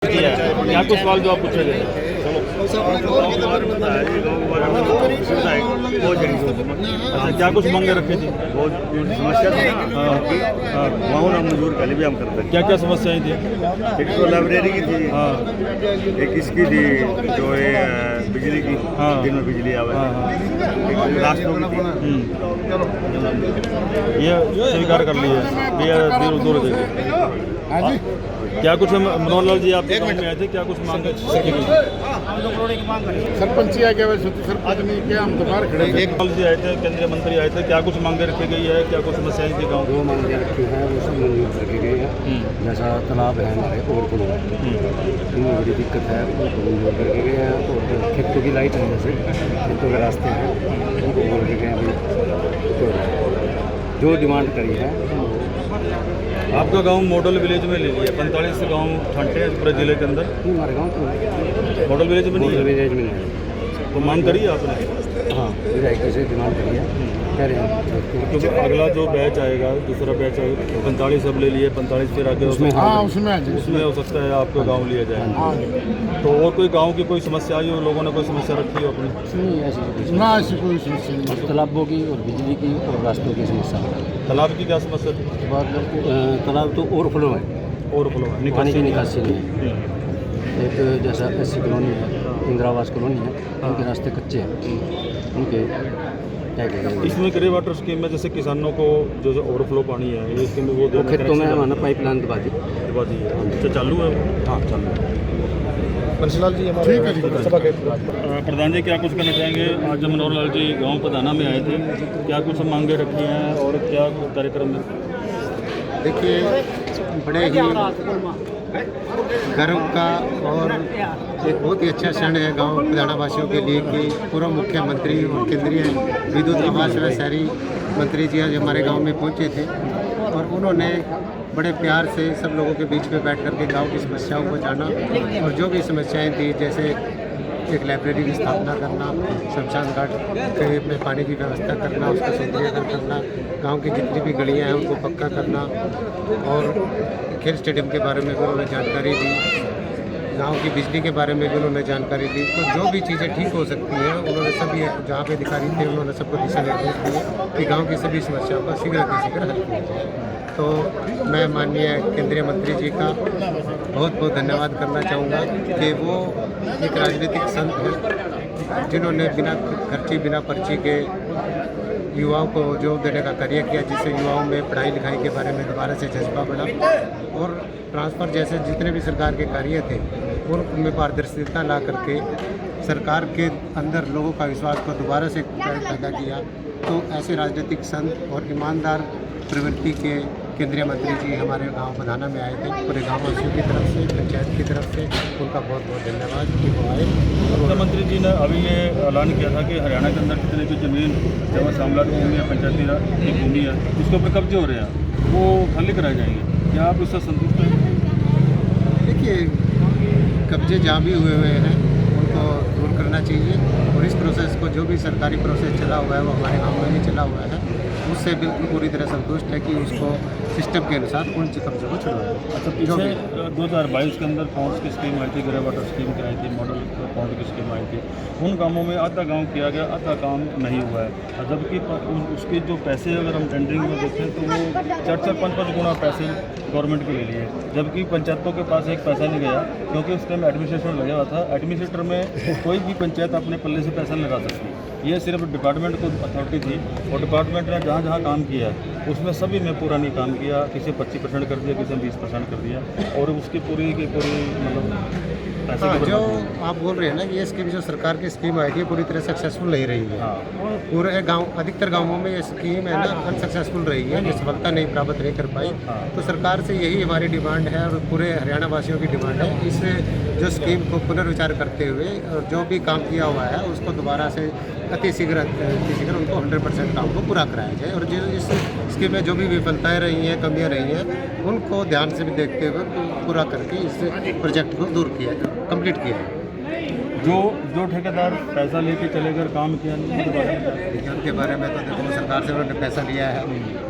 क्या कुछ सवाल जो आप पूछे गए? अच्छा, क्या कुछ मांगे रखी थी? बहुत समस्या थी। गाँव ना मजदूर पहले भी हम करते थे। क्या क्या समस्याएं थी? एक तो लाइब्रेरी की थी, हाँ एक इसकी थी जो है बिजली की, हाँ। दिन में बिजली आवे, हाँ हाँ एक रास्तों की थी। ये स्वीकार कर लिए ये दूर दूर देखे। क्या कुछ मनोहर लाल जी आपके गाँव में आए थे? क्या कुछ मांग रखी गई? सरपंच आ गया वैसे तो सरपंच नहीं क्या, हम तो बाहर खड़े हैं। एक जी आए थे, केंद्रीय मंत्री आए थे, क्या कुछ मांगे रखी गई है? क्या कुछ समस्याएं थी गाँव? जो मांगे रखी हैं वो सब मंजूर कर गए हैं। जैसा तालाब है हमारे ओवरफ्लो है, इनमें बड़ी दिक्कत है, उनको मंजूर करके गए हैं। और खेतों की लाइट है, जैसे खेतों के रास्ते हैं, उनको बोल के गए हैं तो जो डिमांड करी है। आपका गांव मॉडल विलेज में ले लिया, 45 गांव छांटे हैं पूरे जिले के अंदर। नहीं, हमारे गाँव तो मॉडल विलेज में नहीं है, विलेज में नहीं है। तो मांग करी आपने? हाँ, विधायक से डिमांड करी है, कह रहे हैं क्योंकि अगला जो बैच आएगा, दूसरा बैच आएगा, 45 अब ले लिए, 45 फिर आगे उसमें हाँ उसमें आ जाए। उसमें हो सकता है आपका गांव लिया जाए। हाँ तो और कोई गांव की कोई समस्या आई हो, लोगों ने कोई समस्या रखी हो अपनी? नहीं, ऐसी कोई ना ऐसी कोई समस्या नहीं। समस्या। तालाबों की और बिजली की और रास्तों की समस्या है। तालाब की क्या समस्या थी? तालाब तो ओवरफ्लो है, ओवरफ्लो है, पानी की निकासी नहीं है। एक जैसा एससी कॉलोनी है, इंदिरा आवास कॉलोनी है, उनके रास्ते कच्चे हैं, उनके क्या कहेंगे। इसमें ग्रे वाटर स्कीम में जैसे किसानों को जो ओवरफ्लो पानी है ये स्कीम में वो वो खेतों में हमारा पाइपलाइन दबा दी। दबा दी है। अच्छा, चालू है वो? हाँ, चालू है। ठीक है जी। प्रधान जी क्या कुछ कहना चाहेंगे? आज जब मनोहर लाल जी गाँव पधाना में आए थे, क्या कुछ मांगे रखी हैं और क्या कार्यक्रम है? देखिए, बड़े ही गर्व का और एक बहुत ही अच्छा क्षण है गांव पधाना वासियों के लिए कि पूर्व मुख्यमंत्री और केंद्रीय विद्युत आवास व शहरी मंत्री जी आज हमारे गांव में पहुंचे थे और उन्होंने बड़े प्यार से सब लोगों के बीच में बैठ कर के गाँव की समस्याओं को जाना और जो भी समस्याएं थी, जैसे एक लाइब्रेरी की स्थापना करना, शमशान घाट के में पानी की व्यवस्था करना, उसका सौंदर्यीकरण करना, गांव की जितनी भी गलियां हैं उनको पक्का करना और खेल स्टेडियम के बारे में भी उन्होंने जानकारी दी, गांव की बिजली के बारे में भी उन्होंने जानकारी दी। तो जो भी चीज़ें ठीक हो सकती हैं उन्होंने सभी, जहाँ पे अधिकारी थे उन्होंने सबको दिशा निर्देश दिए कि गाँव की सभी समस्याओं का शीघ्र हल किया जाए। तो मैं माननीय केंद्रीय मंत्री जी का बहुत बहुत धन्यवाद करना चाहूँगा कि वो एक राजनीतिक संत हैं जिन्होंने बिना खर्ची बिना पर्ची के युवाओं को जॉब देने का कार्य किया, जिससे युवाओं में पढ़ाई लिखाई के बारे में दोबारा से जज्बा बढ़ा और ट्रांसफ़र जैसे जितने भी सरकार के कार्य थे उनमें पारदर्शिता ला करके सरकार के अंदर लोगों का विश्वास को दोबारा से पैदा किया। तो ऐसे राजनीतिक संत और ईमानदार प्रवृत्ति के केंद्रीय मंत्री जी हमारे गांव पधाना में आए थे। पूरे गाँव वासियों की तरफ से, पंचायत की तरफ से उनका बहुत बहुत धन्यवाद कि वो आए। मुख्यमंत्री जी ने अभी ये ऐलान किया था कि हरियाणा के अंदर कितने की जमीन जमा शामला की भूमि है, पंचायती राज की भूमि है, उसके ऊपर कब्जे हो रहे हैं, वो खाली कराए जाएंगे। क्या आप इससे संतुष्ट हैं? देखिए, कब्जे जहाँ भी हुए हैं उनको दूर करना चाहिए और इस प्रोसेस को, जो भी सरकारी प्रोसेस चला हुआ है वो हमारे गाँव में भी चला हुआ है, उससे बिल्कुल पूरी तरह संतुष्ट है कि उसको सिस्टम के अनुसार उन कब्जे को छुड़वाएं। अच्छा, पीछे 2022 के अंदर पहुँच की स्कीम आई थी, ग्रे वाटर स्कीम की आई थी, मॉडल पहुँच की स्कीम आई थी, उन कामों में आधा काम किया गया, आधा काम नहीं हुआ है। जबकि उसके जो पैसे अगर हम टेंडरिंग में देखें तो वो 4-4, 5-5 गुना पैसे गवर्नमेंट के ले लिए, जबकि पंचायतों के पास एक पैसा नहीं गया क्योंकि उस टाइम एडमिनिस्ट्रेशन लगा हुआ था। एडमिनिस्ट्रेटर में कोई भी पंचायत अपने पल्ले से पैसा नहीं लगा सकती, ये सिर्फ डिपार्टमेंट को अथॉरिटी थी और डिपार्टमेंट ने जहाँ जहाँ काम किया है उसमें सभी में पूरा नहीं काम किया। किसी 25% कर दिया, किसी 20% कर दिया और उसकी पूरी की पूरी मतलब पैसे की जो आप बोल रहे हैं ना कि ये स्कीम जो सरकार की स्कीम आई थी पूरी तरह सक्सेसफुल नहीं रही है। पूरे गांव, अधिकतर गांवों में ये स्कीम है ना अनसक्सेसफुल रही है, ये सफलता नहीं प्राप्त नहीं कर पाई। तो सरकार से यही हमारी डिमांड है और पूरे हरियाणा वासियों की डिमांड है, इस जो स्कीम को पुनर्विचार करते हुए और जो भी काम किया हुआ है उसको दोबारा से अतिशीघ्र उनको 100% काम को पूरा कराया जाए और जो इस स्कीम में जो भी विफलताएँ रही हैं, कमियाँ रही हैं, उनको ध्यान से भी देखते हुए पूरा करके इस प्रोजेक्ट को दूर किया, कंप्लीट किया। जो ठेकेदार पैसा लेके चले गए काम किया नहीं, उनके बारे में क्या? उनके बारे में तो देखो सरकार से उन्होंने पैसा लिया है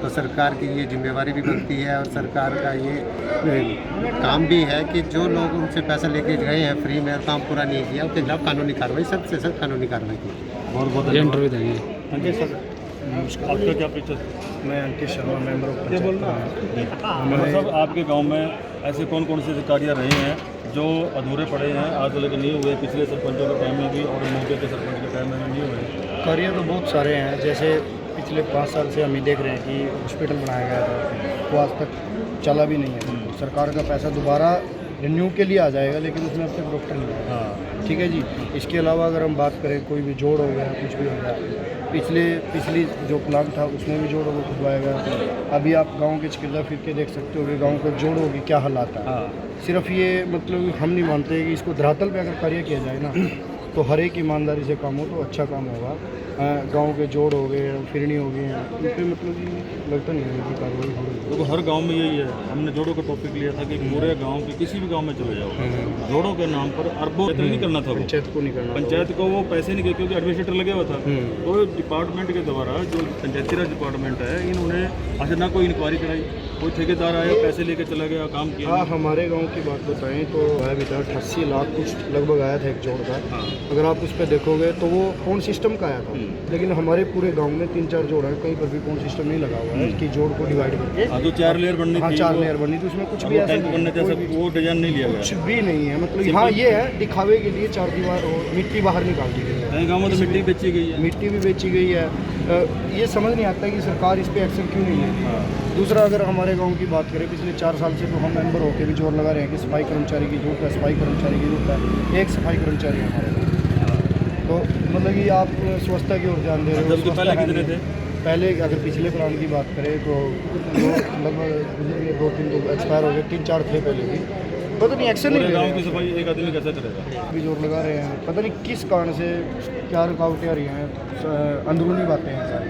तो सरकार की ये जिम्मेवारी भी बनती है और सरकार का ये काम भी है कि जो लोग उनसे पैसा लेके गए हैं फ्री में और काम पूरा नहीं किया उनके खिलाफ कानूनी कार्रवाई सख्त से सख्त कानूनी कार्रवाई की। बहुत बहुत इंटरव्यू देंगे। हाँ जी सर, आपका क्या परिचय? मैं अंकित शर्मा मेंबर ऑफ क्या बोल रहा है साहब, आपके गांव में ऐसे कौन कौन से कार्य रहे हैं जो अधूरे पड़े हैं, आज तक नहीं हुए, पिछले सरपंचों के टाइम में भी और मौके के सरपंच के टाइम में नहीं हुए? कार्य तो बहुत सारे हैं, जैसे पिछले 5 साल से हम ही देख रहे हैं कि हॉस्पिटल बनाया गया था वो आज तक चला भी नहीं है। सरकार का पैसा दोबारा रिन्यू के लिए आ जाएगा लेकिन उसमें अब तक डॉक्टर नहीं है। हाँ, ठीक है जी। इसके अलावा अगर हम बात करें कोई भी जोड़ हो गया कुछ भी हो गया, पिछली जो प्लांट था उसमें भी जोड़ों को खुदवाया गया। अभी आप गांव के चिकित्सा फिर के देख सकते हो कि गांव के जोड़ों की क्या हालात है। हाँ, सिर्फ ये मतलब हम नहीं मानते कि इसको धरातल पे अगर कार्य किया जाए ना तो हर एक ईमानदारी से काम हो तो अच्छा काम होगा। गांव के जोड़ हो गए, फिरनी हो गए, इन पे मतलब कि लगता नहीं है कि कार्रवाई हो रही है। देखो हर गांव में यही है। हमने जोड़ों का टॉपिक लिया था कि पूरे गांव के किसी भी गांव में चले जाओ, जोड़ों के नाम पर अरबों नहीं करना था। वो पंचायत को नहीं करना, पंचायत को वो पैसे नहीं गए क्योंकि एडमिनिस्ट्रेटर लगे हुआ था। तो डिपार्टमेंट के द्वारा जो पंचायती राज डिपार्टमेंट है इन्होंने आज ना कोई इंक्वायरी कराई, कोई ठेकेदार आया पैसे लेके चला गया, काम किया। हाँ, हमारे गांव की बात बताएं तो अभी तक 88 लाख कुछ लगभग आया था एक जोड़ का। अगर आप उस पर देखोगे तो वो फोन सिस्टम का आया था, लेकिन हमारे पूरे गांव में 3-4 जोड़ है, कहीं पर भी फोन सिस्टम नहीं लगा हुआ है कि जोड़ को डिवाइड करके। हाँ, तो 4 लेयर बननी हाँ, थी, 4 वो- लेयर बननी थी, उसमें कुछ अब भी वो ऐसा टैंक नहीं बनने है, जैसा कोई भी- वो डिजाइन नहीं लिया कुछ गया। भी नहीं है। मतलब हाँ ये है दिखावे के लिए 4 दीवार और मिट्टी बाहर निकाल दी गई है। कई गाँव में तो मिट्टी बेची गई है। मिट्टी भी बेची गई है। ये समझ नहीं आता कि सरकार इस पे एक्शन क्यों नहीं है। हाँ, दूसरा अगर हमारे गांव की बात करें पिछले 4 साल से तो हम मेंबर होकर भी जोर लगा रहे हैं कि सफाई कर्मचारी की जरूरत है, सफाई कर्मचारी की जरूरत है। एक सफाई कर्मचारी है हमारे गाँव। तो मतलब कि आप स्वच्छता की ओर ध्यान दे रहे हो। जबकि स्वच्छता पहले है कितने नहीं। थे? पहले अगर पिछले प्लान की बात करें तो लगभग 2-3 तो एक्सपायर हो गए, 3-4 थे पहले भी। पता नहीं एक्शन नहीं पूरे ले गाँव रहे की हैं। सफाई एक आदमी कैसे करेगा? भी जोर लगा रहे हैं, पता नहीं किस कारण से क्या रुकावटें आ रही हैं। अंदरूनी बातें हैं सारी।